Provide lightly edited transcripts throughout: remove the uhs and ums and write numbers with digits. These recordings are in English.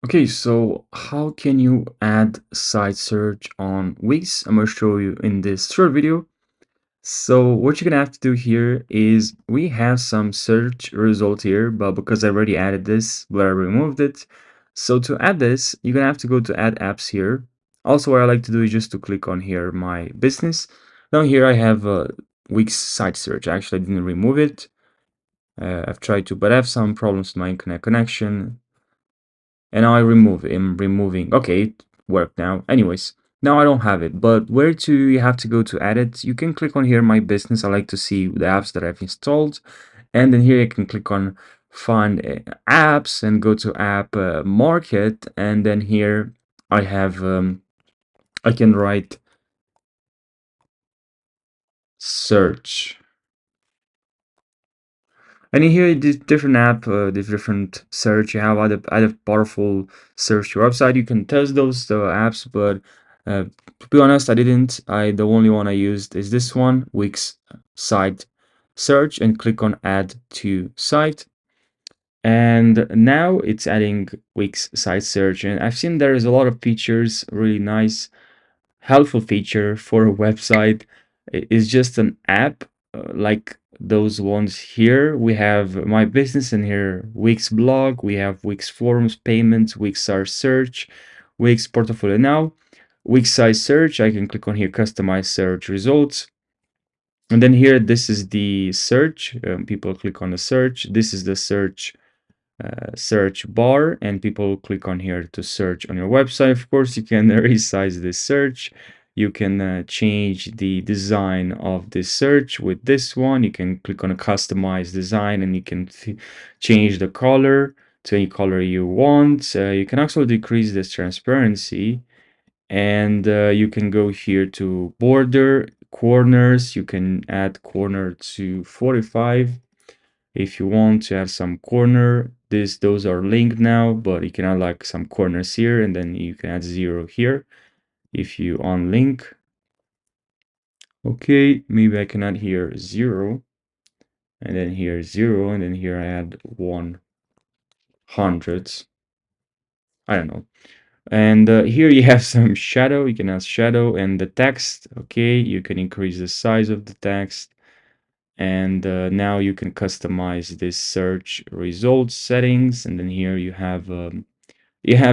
Okay, so how can you add site search on Wix? I'm gonna show you in this short video. So what you're gonna have to do here is we have some search result here, but because I already added this, but I removed it. So to add this, you're gonna have to go to add apps here. Also, what I like to do is just to click on here, my business. Down here, I have Wix site search. Actually, I didn't remove it. I've tried to, but I have some problems with my internet connection. And now I'm removing. Okay, it worked now. Anyways, now I don't have it, but where to you have to go to add it? You can click on here, my business. I like to see the apps that I've installed. And then here you can click on find apps and go to app market. And then here I have, I can write search. And in here, this different app, this different search, you have other powerful search your website. You can test those apps, but to be honest, I didn't. The only one I used is this one, Wix site search, and click on add to site. And now it's adding Wix site search, and I've seen there is a lot of features, really nice helpful feature for a website. Is just an app like those ones here. We have my business in here, Wix blog, we have Wix forms, payments, Wix search, Wix portfolio. Now Wix size search, I can click on here, customize search results. And then here, this is the search. People click on the search. This is the search bar, and people click on here to search on your website. Of course, you can resize this search. You can change the design of this search with this one. You can click on a customize design, and you can change the color to any color you want. You can also decrease this transparency, and you can go here to border corners. You can add corner to 45 if you want to have some corner. Those are linked now, but you can add like some corners here, and then you can add 0 here if you unlink. Okay, maybe I can add here 0, and then here 0, and then here I add 100. I don't know. And here you have some shadow. You can add shadow, and the text. Okay, you can increase the size of the text. And now you can customize this search results settings, and then here you have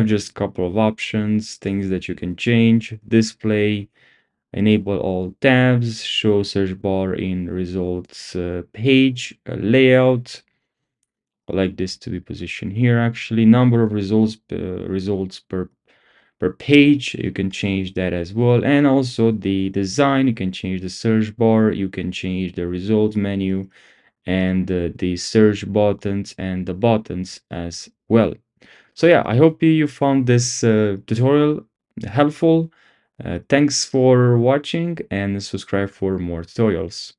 just a couple of options, things that you can change. Display, enable all tabs, show search bar in results page, layout. I like this to be positioned here. Actually, number of results per page, you can change that as well. And also the design, you can change the search bar, you can change the results menu, and the search buttons and the buttons as well. So yeah, I hope you found this tutorial helpful. Thanks for watching, and subscribe for more tutorials.